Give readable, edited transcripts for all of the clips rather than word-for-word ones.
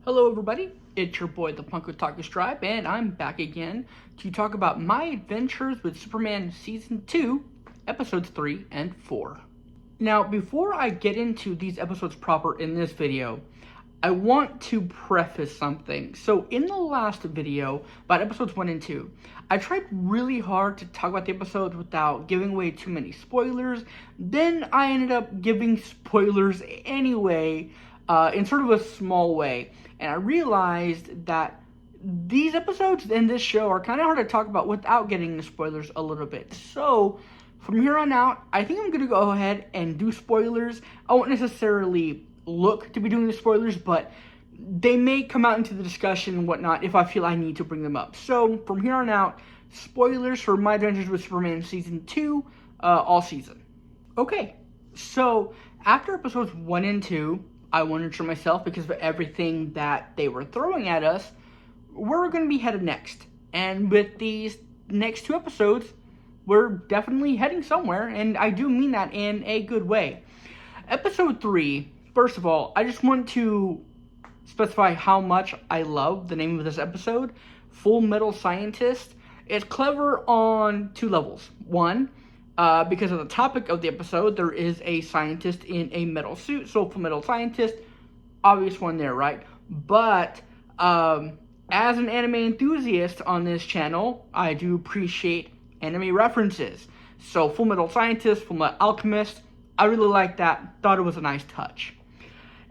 Hello everybody, it's your boy the Punk Otaku Stripe, and I'm back again to talk about my adventures with Superman Season 2, Episodes 3 and 4. Now, before I get into these episodes proper in this video, I want to preface something. So in the last video, about Episodes 1 and 2, I tried really hard to talk about the episodes without giving away too many spoilers. Then I ended up giving spoilers anyway, in sort of a small way. And I realized that these episodes in this show are kind of hard to talk about without getting the spoilers a little bit. So from here on out, I think I'm going to go ahead and do spoilers. I won't necessarily look to be doing the spoilers, but they may come out into the discussion and whatnot if I feel I need to bring them up. So from here on out, spoilers for My Adventures with Superman Season 2, all season. Okay, so after episodes 1 and 2, I wondered to myself, because of everything that they were throwing at us, where we're going to be headed next. And with these next two episodes, we're definitely heading somewhere, and I do mean that in a good way. Episode 3, first of all, I just want to specify how much I love the name of this episode, Full Metal Scientist. It's clever on two levels. One, because of the topic of the episode, there is a scientist in a metal suit, so Full Metal Scientist, obvious one there, right? But as an anime enthusiast on this channel, I do appreciate anime references. So Full Metal Scientist, Full Metal Alchemist, I really like that. Thought it was a nice touch.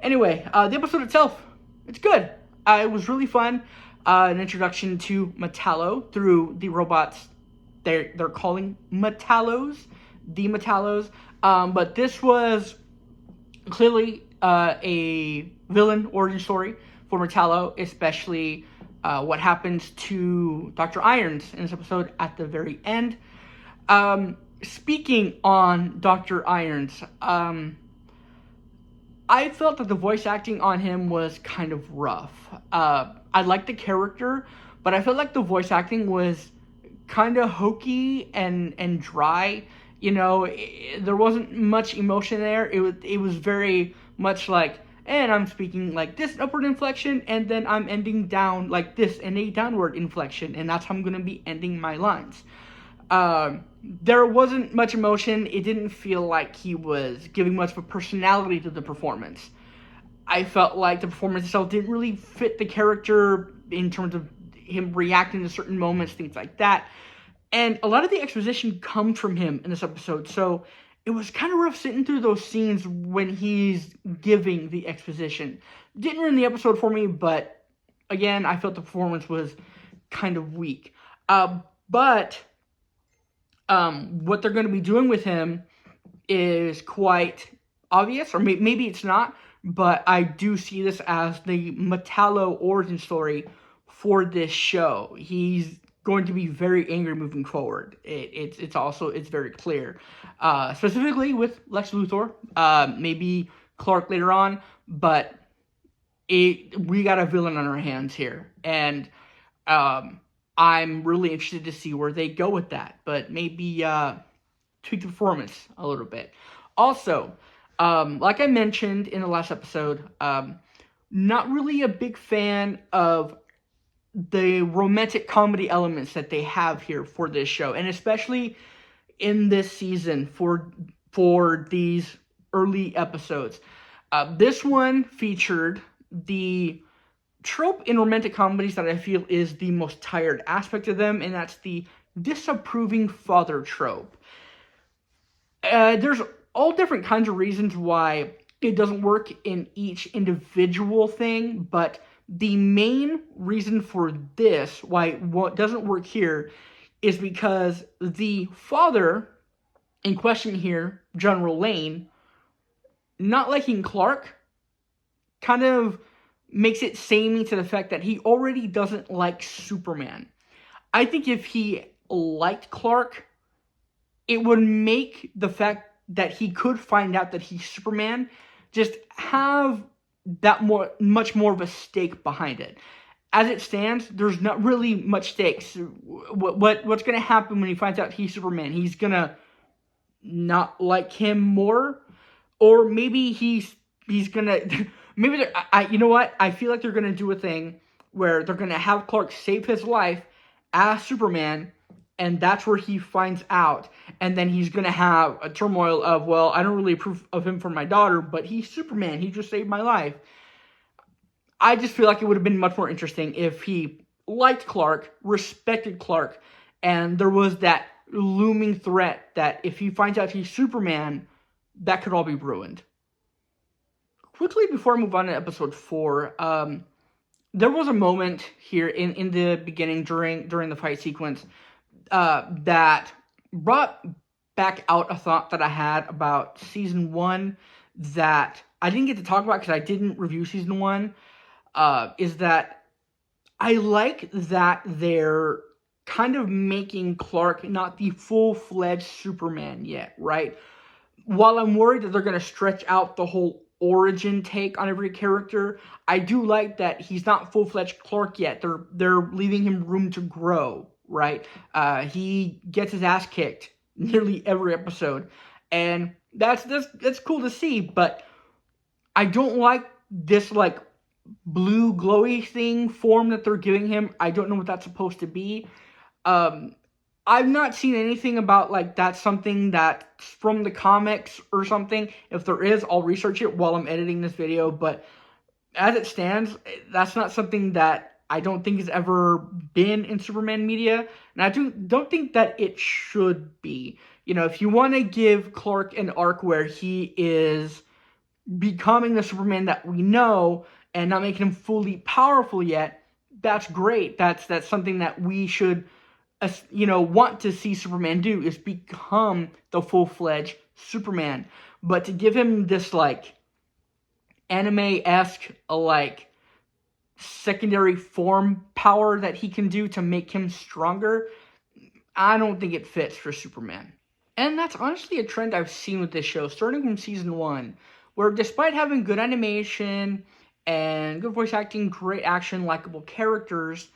Anyway, the episode itself, it's good. It was really fun. An introduction to Metallo through the robots they're calling Metallos, the Metallos. But this was clearly a villain origin story for Metallo, especially what happens to Dr. Irons in this episode at the very end. Speaking on Dr. Irons, I felt that the voice acting on him was kind of rough. I liked the character, but I felt like the voice acting was kind of hokey and dry. You know, there wasn't much emotion there. It was very much like, and I'm speaking like this upward inflection, and then I'm ending down like this in a downward inflection, and that's how I'm going to be ending my lines. There wasn't much emotion. It didn't feel like he was giving much of a personality to the performance. I felt like the performance itself didn't really fit the character in terms of him reacting to certain moments, things like that. And a lot of the exposition comes from him in this episode, so it was kind of rough sitting through those scenes when he's giving the exposition. Didn't ruin the episode for me, but again, I felt the performance was kind of weak. But what they're going to be doing with him is quite obvious, or maybe it's not, but I do see this as the Metallo origin story for this show. He's going to be very angry moving forward. It's very clear, specifically with Lex Luthor, maybe Clark later on, but we got a villain on our hands here, and I'm really interested to see where they go with that, but maybe tweak the performance a little bit. Also, like I mentioned in the last episode, not really a big fan of the romantic comedy elements that they have here for this show, and especially in this season for these early episodes. This one featured the trope in romantic comedies that I feel is the most tired aspect of them, and that's the disapproving father trope. There's all different kinds of reasons why it doesn't work in each individual thing, but the main reason for this, why what doesn't work here, is because the father in question here, General Lane, not liking Clark, kind of makes it samey to the fact that he already doesn't like Superman. I think if he liked Clark, it would make the fact that he could find out that he's Superman just have that much more of a stake behind it. As it stands, there's not really much stakes. What's going to happen when he finds out he's Superman? He's going to not like him more, or maybe he's gonna Maybe you know what? I feel like they're gonna do a thing where they're gonna have Clark save his life as Superman, and that's where he finds out, and then he's gonna have a turmoil of, well, I don't really approve of him for my daughter, but he's Superman. He just saved my life. I just feel like it would have been much more interesting if he liked Clark, respected Clark, and there was that looming threat that if he finds out he's Superman, that could all be ruined. Quickly, before I move on to episode 4, there was a moment here in the beginning during the fight sequence that brought back out a thought that I had about season 1 that I didn't get to talk about because I didn't review season 1, is that I like that they're kind of making Clark not the full-fledged Superman yet, right? While I'm worried that they're going to stretch out the whole origin take on every character, I do like that he's not full-fledged Clark yet. They're leaving him room to grow, right? He gets his ass kicked nearly every episode, and that's cool to see, but I don't like this, like, blue glowy thing form that they're giving him. I don't know what that's supposed to be. I've not seen anything about, like, that's something that's from the comics or something. If there is, I'll research it while I'm editing this video, but as it stands, that's not something that I don't think has ever been in Superman media, and I don't think that it should be. You know, if you want to give Clark an arc where he is becoming the Superman that we know and not making him fully powerful yet, that's great. That's something that we should, want to see Superman do, is become the full-fledged Superman. But to give him this, like, anime-esque, like, secondary form power that he can do to make him stronger, I don't think it fits for Superman. And that's honestly a trend I've seen with this show, starting from season 1, where despite having good animation and good voice acting, great action, likable characters,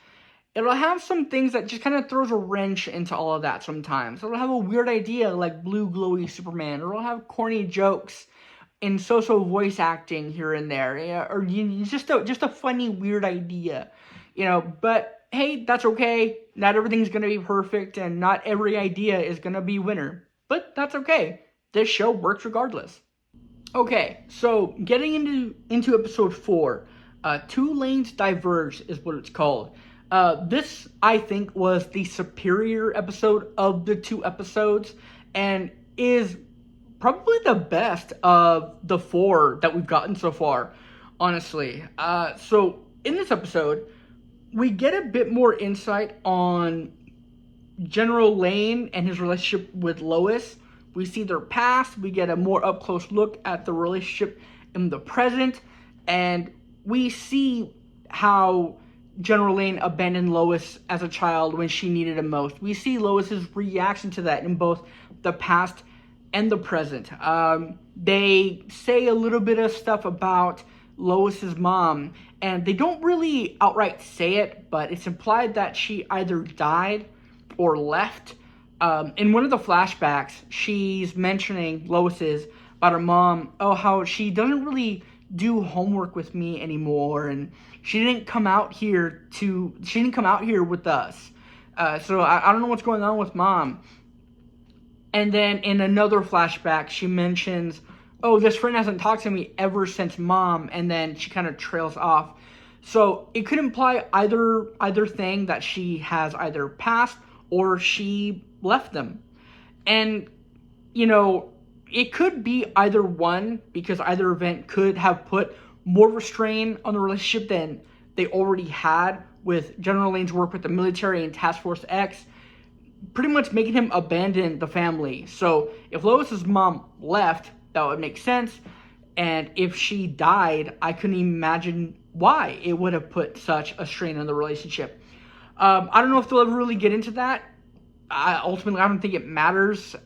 it'll have some things that just kind of throws a wrench into all of that sometimes. It'll have a weird idea like blue glowy Superman, or it'll have corny jokes and so-so voice acting here and there, or just a funny, weird idea, but hey, that's okay. Not everything's going to be perfect, and not every idea is going to be winner, but that's okay. This show works regardless. Okay, so getting into episode 4, Two Lanes Diverge is what it's called. This, I think, was the superior episode of the 2 episodes, and is probably the best of the 4 that we've gotten so far, honestly. So in this episode, we get a bit more insight on General Lane and his relationship with Lois. We see their past, we get a more up-close look at the relationship in the present, and we see how General Lane abandoned Lois as a child when she needed him most. We see Lois's reaction to that in both the past and the present. They say a little bit of stuff about Lois's mom, and they don't really outright say it, but it's implied that she either died or left. In one of the flashbacks, she's mentioning Lois's about her mom, how she doesn't really do homework with me anymore, and she didn't come out here with us. So I don't know what's going on with mom. And then in another flashback, she mentions, this friend hasn't talked to me ever since mom, and then she kind of trails off. So it could imply either thing, that she has either passed or she left them. And, it could be either one, because either event could have put more restraint on the relationship than they already had with General Lane's work with the military and Task Force X, pretty much making him abandon the family. So if Lois's mom left, that would make sense. And if she died, I couldn't imagine why it would have put such a strain on the relationship. I don't know if they'll ever really get into that. Ultimately, I don't think it matters.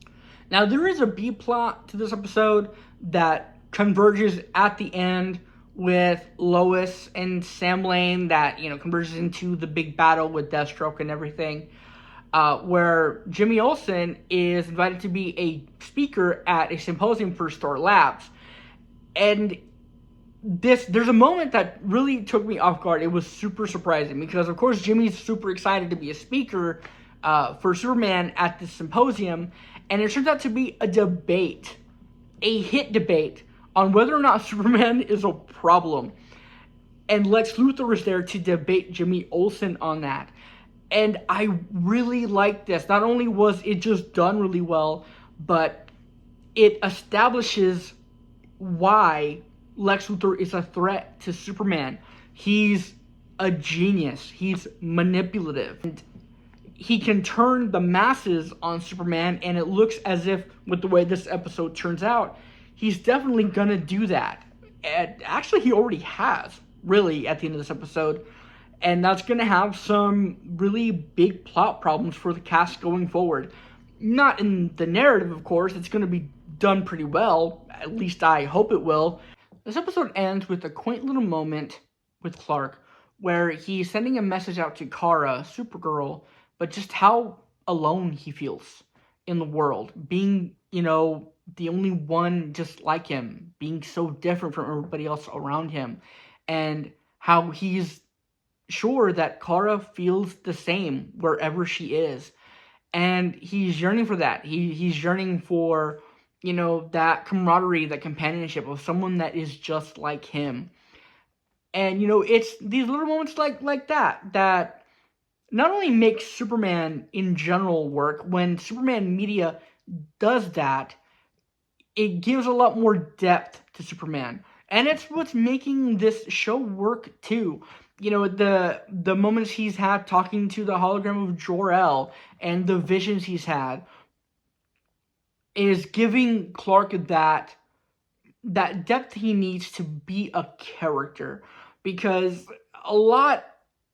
Now, there is a B-plot to this episode that converges at the end with Lois and Sam Lane that, converges into the big battle with Deathstroke and everything, where Jimmy Olsen is invited to be a speaker at a symposium for Star Labs. And there's a moment that really took me off guard. It was super surprising because, of course, Jimmy's super excited to be a speaker for Superman at this symposium, and it turns out to be a debate, a hit debate on whether or not Superman is a problem. And Lex Luthor is there to debate Jimmy Olsen on that. And I really like this. Not only was it just done really well, but it establishes why Lex Luthor is a threat to Superman. He's a genius. He's manipulative. And he can turn the masses on Superman, and it looks as if, with the way this episode turns out, he's definitely gonna do that. And actually, he already has, really, at the end of this episode. And that's gonna have some really big plot problems for the cast going forward. Not in the narrative, of course. It's gonna be done pretty well. At least I hope it will. This episode ends with a quaint little moment with Clark where he's sending a message out to Kara, Supergirl, but just how alone he feels in the world. Being, the only one just like him. Being so different from everybody else around him. And how he's sure that Kara feels the same wherever she is. And he's yearning for that. He's yearning for, that camaraderie, that companionship of someone that is just like him. And, it's these little moments like that not only makes Superman in general work. When Superman media does that, it gives a lot more depth to Superman. And it's what's making this show work, too. The moments he's had talking to the hologram of Jor-El and the visions he's had is giving Clark that depth he needs to be a character. Because a lot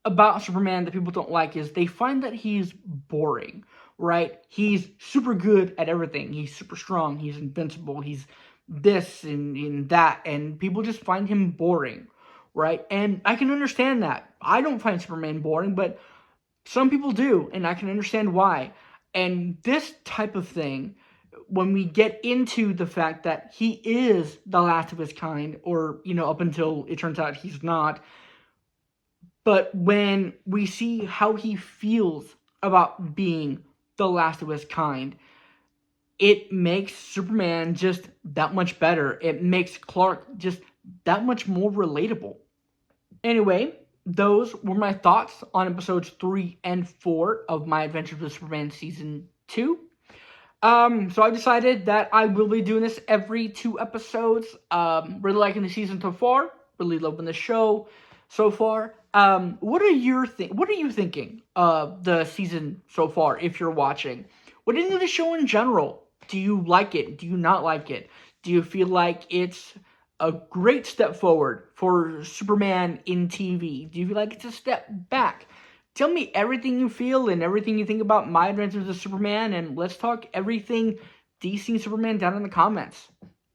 about Superman that people don't like is they find that he's boring, right? He's super good at everything. He's super strong. He's invincible. He's this and that. And people just find him boring, right? And I can understand that. I don't find Superman boring, but some people do. And I can understand why. And this type of thing, when we get into the fact that he is the last of his kind, or, up until it turns out he's not, but when we see how he feels about being the last of his kind, it makes Superman just that much better. It makes Clark just that much more relatable. Anyway, those were my thoughts on episodes 3 and 4 of My Adventures with Superman Season 2. So I decided that I will be doing this every 2 episodes. Really liking the season so far. Really loving the show so far. What are you thinking of the season so far, if you're watching? What do you think of the show in general? Do you like it? Do you not like it? Do you feel like it's a great step forward for Superman in TV? Do you feel like it's a step back? Tell me everything you feel and everything you think about My Adventures with Superman, and let's talk everything DC and Superman down in the comments.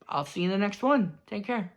I'll see you in the next one. Take care.